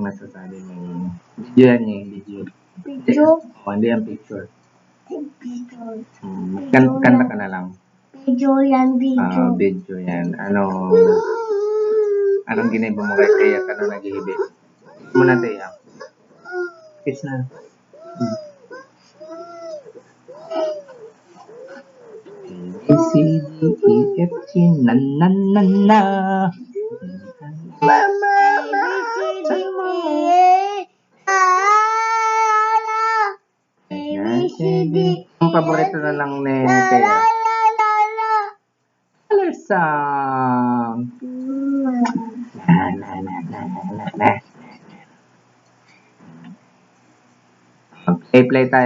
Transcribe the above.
masasabi mo? Video yan eh, video. Video? O, hindi yung picture. Video. Kanta ka na lang. Video yan, video. Video yan. Anong ginagawa mo kay Thea ka na naghihibit? Kiss mo na, Thea. Kiss na. A, B, C, D, E, F, G, na, na, na, na. Mama, Ang paborito na lang ni Thea. Color song. Play tayo.